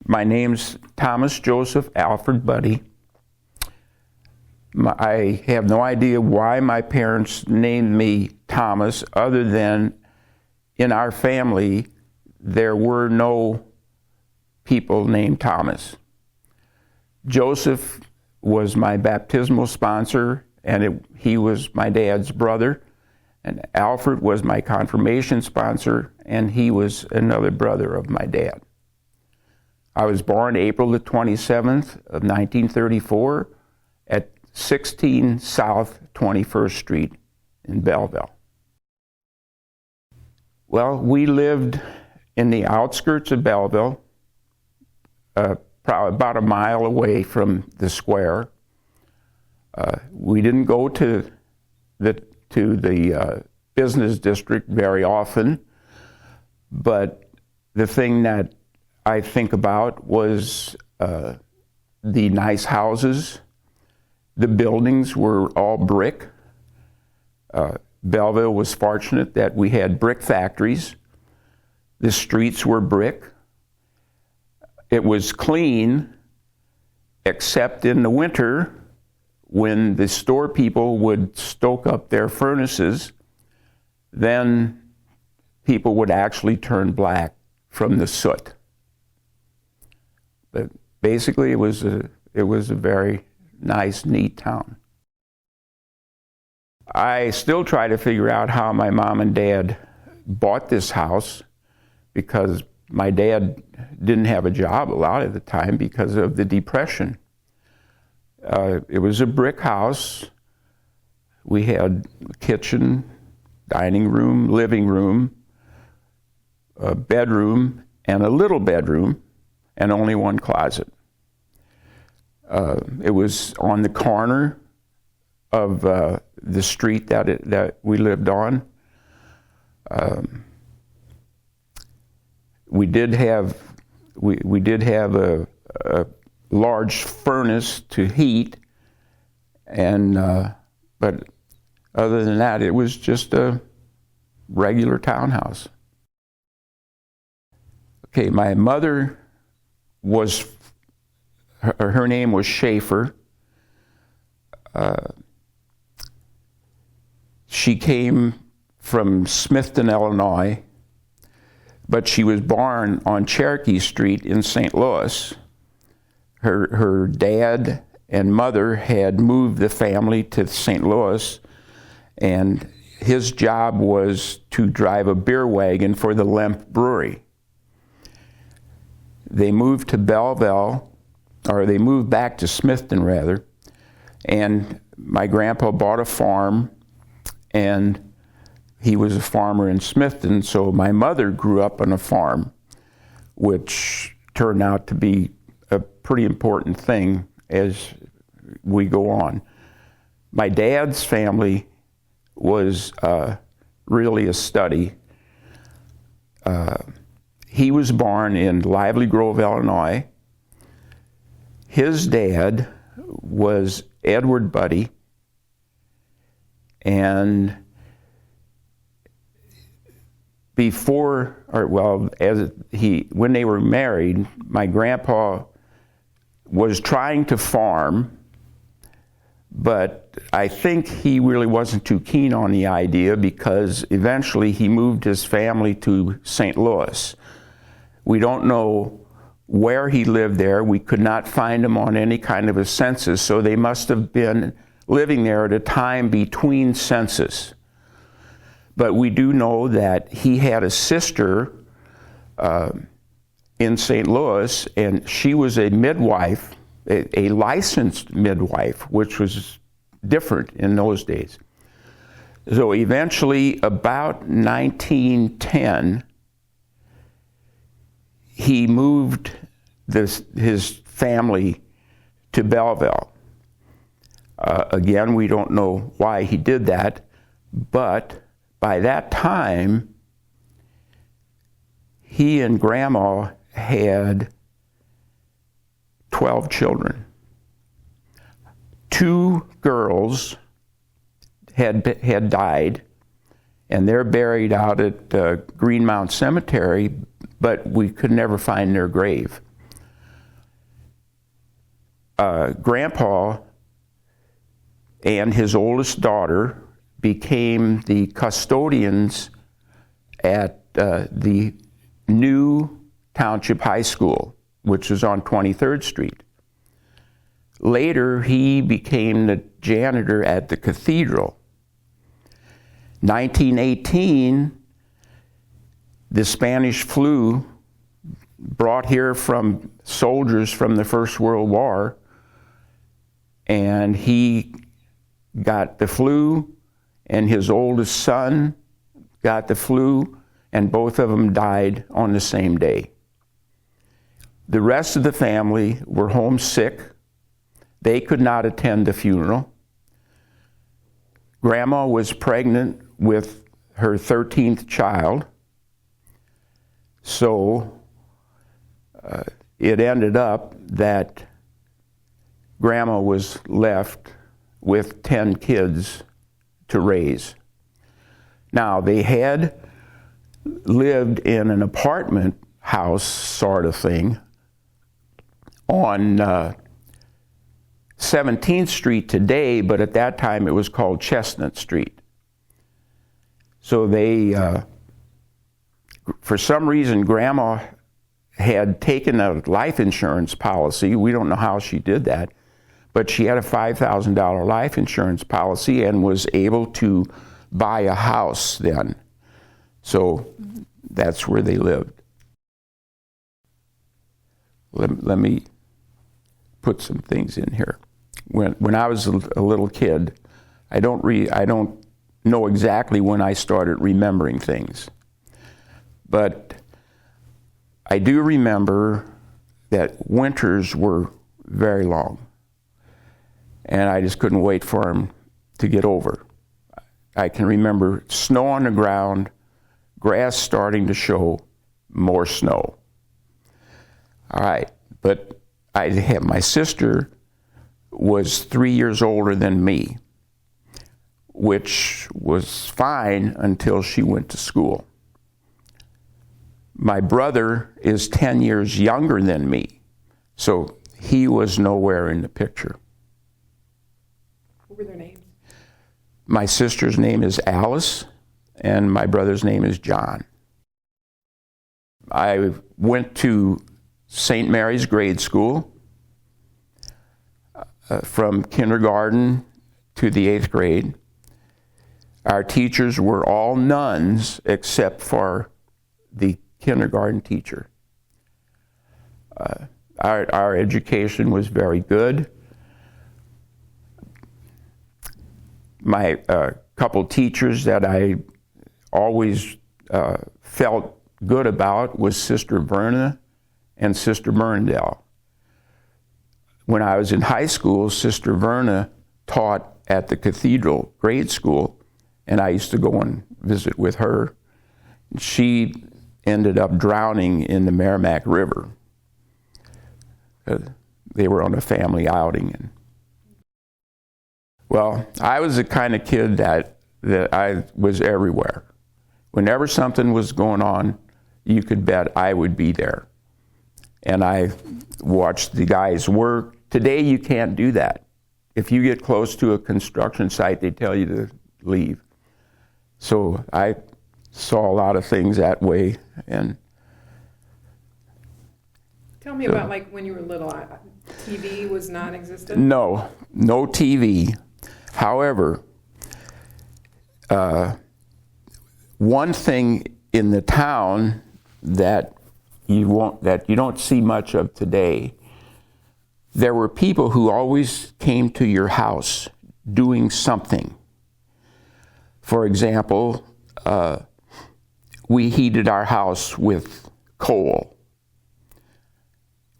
My name's Thomas Joseph Alfred Budde. I have no idea why my parents named me Thomas, other than in our family there were no people named Thomas. Joseph was my baptismal sponsor, and he was my dad's brother. And Alfred was my confirmation sponsor, and he was another brother of my dad. I was born April the 27th of 1934 at 16 South 21st Street in Belleville. Well, we lived in the outskirts of Belleville, probably about a mile away from the square. We didn't go to the business district very often, but the thing that I think about was the nice houses. The buildings were all brick. Belleville was fortunate that we had brick factories. The streets were brick. It was clean, except in the winter when the store people would stoke up their furnaces. Then people would actually turn black from the soot. But basically, it was a very nice, neat town. I still try to figure out how my mom and dad bought this house, because my dad didn't have a job a lot of the time because of the Depression. It was a brick house. We had a kitchen, dining room, living room, a bedroom, and a little bedroom, and only one closet. It was on the corner of the street that we lived on. We did have a large furnace to heat, and but other than that, it was just a regular townhouse. Okay, my mother was, her name was Schaefer. She came from Smithton, Illinois, but she was born on Cherokee Street in St. Louis. Her dad and mother had moved the family to St. Louis, and his job was to drive a beer wagon for the Lemp Brewery. They moved to Belleville, or they moved back to Smithton rather, and my grandpa bought a farm, and he was a farmer in Smithton, so my mother grew up on a farm, which turned out to be a pretty important thing as we go on. My dad's family was really a study. He was born in Lively Grove, Illinois. His dad was Edward Budde, and when they were married, my grandpa was trying to farm, but I think he really wasn't too keen on the idea, because eventually he moved his family to St. Louis. We don't know where he lived there. We could not find him on any kind of a census, so they must have been living there at a time between census. But we do know that he had a sister in St. Louis, and she was a midwife, a licensed midwife, which was different in those days. So eventually, about 1910, he moved his family to Belleville. Again, we don't know why he did that, but by that time, he and Grandma had 12 children. 2 girls had died, and they're buried out at Greenmount Cemetery, but we could never find their grave. Grandpa and his oldest daughter became the custodians at the new Township High School, which is on 23rd Street. Later, he became the janitor at the cathedral. 1918, the Spanish flu brought here from soldiers from the First World War, and he got the flu, and his oldest son got the flu, and both of them died on the same day. The rest of the family were homesick. They could not attend the funeral. Grandma was pregnant with her 13th child, so it ended up that Grandma was left with 10 kids to raise. Now, they had lived in an apartment house sort of thing on 17th Street today, but at that time it was called Chestnut Street. So they, for some reason, Grandma had taken a life insurance policy. We don't know how she did that, but she had a $5,000 life insurance policy and was able to buy a house then. So that's where they lived. Let me put some things in here. When I was a little kid, I don't know exactly when I started remembering things, but I do remember that winters were very long, and I just couldn't wait for them to get over. I can remember snow on the ground, grass starting to show, more snow. All right, but my sister was 3 years older than me, which was fine until she went to school. My brother is 10 years younger than me, so he was nowhere in the picture. What were their names? My sister's name is Alice, and my brother's name is John. I went to St. Mary's grade school from kindergarten to the 8th grade. Our teachers were all nuns except for the kindergarten teacher. Our education was very good. My couple teachers that I always felt good about was Sister Verna and Sister Burndale. When I was in high school, Sister Verna taught at the Cathedral grade school, and I used to go and visit with her. She ended up drowning in the Merrimack River. They were on a family outing. Well, I was the kind of kid that I was everywhere. Whenever something was going on, you could bet I would be there. And I watched the guys work. Today, you can't do that. If you get close to a construction site, they tell you to leave. So I saw a lot of things that way. And tell me about like when you were little. TV was non-existent? No TV. However, one thing in the town that you don't see much of today, there were people who always came to your house doing something. For example, we heated our house with coal.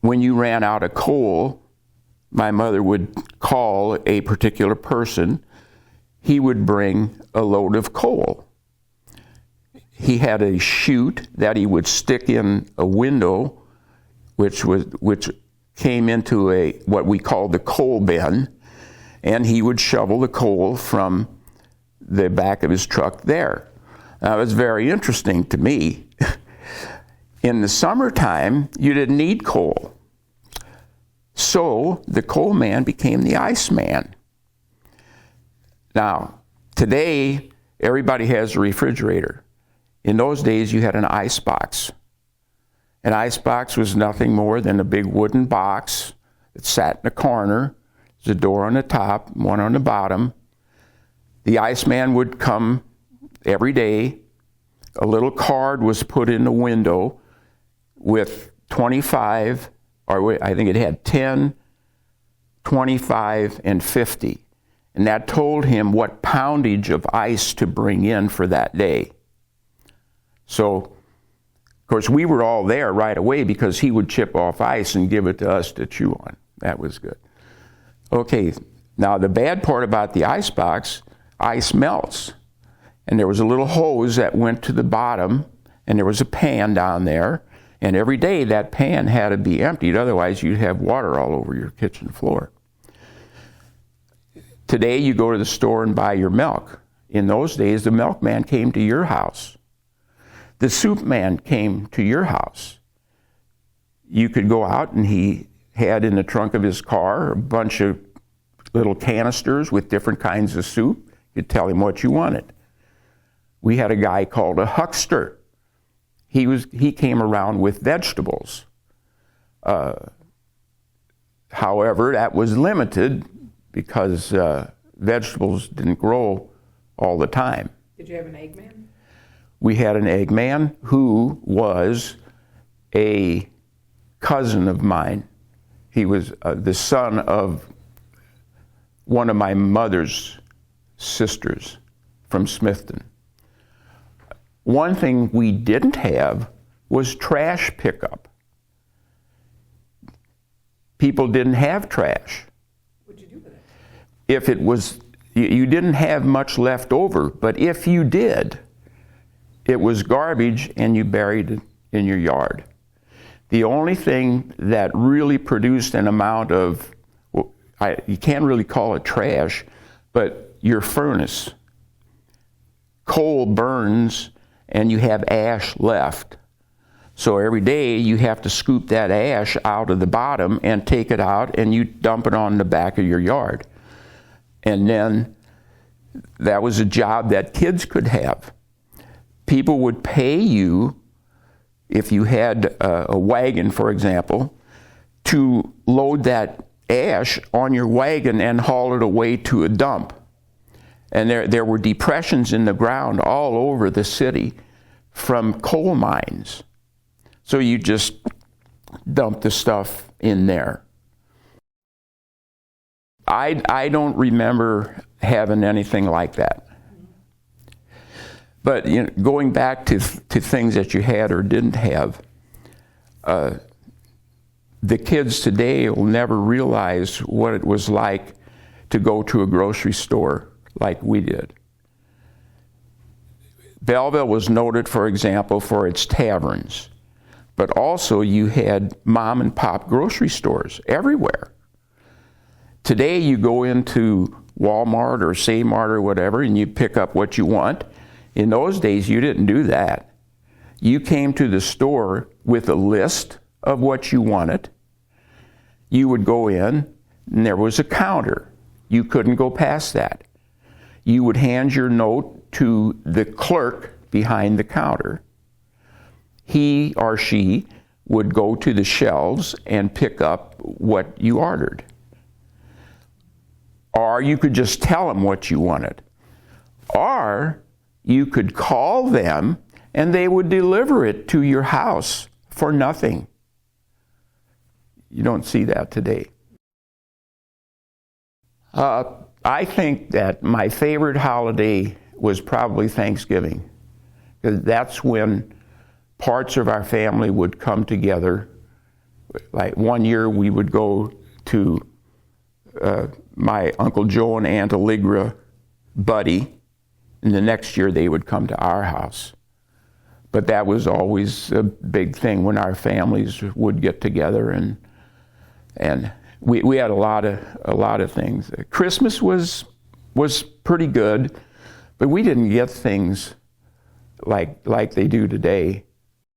When you ran out of coal, my mother would call a particular person. He would bring a load of coal. He had a chute that he would stick in a window, which came into what we called the coal bin, and he would shovel the coal from the back of his truck there. Now, it was very interesting to me. In the summertime, you didn't need coal. So the cold man became the ice man. Now, today, everybody has a refrigerator. In those days, you had an ice box. An ice box was nothing more than a big wooden box that sat in a corner. There's a door on the top, one on the bottom. The iceman would come every day. A little card was put in the window with 25, or I think it had 10, 25, and 50. And that told him what poundage of ice to bring in for that day. So, of course, we were all there right away because he would chip off ice and give it to us to chew on. That was good. Okay, now the bad part about the ice box, ice melts. And there was a little hose that went to the bottom, and there was a pan down there. And every day that pan had to be emptied, otherwise you'd have water all over your kitchen floor. Today you go to the store and buy your milk. In those days, the milkman came to your house. The soup man came to your house. You could go out and he had in the trunk of his car a bunch of little canisters with different kinds of soup. You'd tell him what you wanted. We had a guy called a huckster. He came around with vegetables. However, that was limited because vegetables didn't grow all the time. Did you have an eggman? We had an eggman who was a cousin of mine. He was the son of one of my mother's sisters from Smithton. One thing we didn't have was trash pickup. People didn't have trash. What'd you do with it? If it was, you didn't have much left over, but if you did, it was garbage and you buried it in your yard. The only thing that really produced an amount of, you can't really call it trash, but your furnace. Coal burns and you have ash left. So every day you have to scoop that ash out of the bottom and take it out and you dump it on the back of your yard. And then that was a job that kids could have. People would pay you, if you had a wagon, for example, to load that ash on your wagon and haul it away to a dump. And there were depressions in the ground all over the city from coal mines. So you just dump the stuff in there. I don't remember having anything like that. But going back to things that you had or didn't have, the kids today will never realize what it was like to go to a grocery store like we did. Belleville was noted, for example, for its taverns, but also you had mom and pop grocery stores everywhere. Today you go into Walmart or Kmart or whatever and you pick up what you want. In those days you didn't do that. You came to the store with a list of what you wanted. You would go in and there was a counter. You couldn't go past that. You would hand your note to the clerk behind the counter. He or she would go to the shelves and pick up what you ordered. Or you could just tell them what you wanted. Or you could call them and they would deliver it to your house for nothing. You don't see that today. I think that my favorite holiday was probably Thanksgiving, because that's when parts of our family would come together. Like one year we would go to my Uncle Joe and Aunt Allegra, Budde, and the next year they would come to our house. But that was always a big thing when our families would get together, and we had a lot of things. Christmas was pretty good, but we didn't get things like they do today.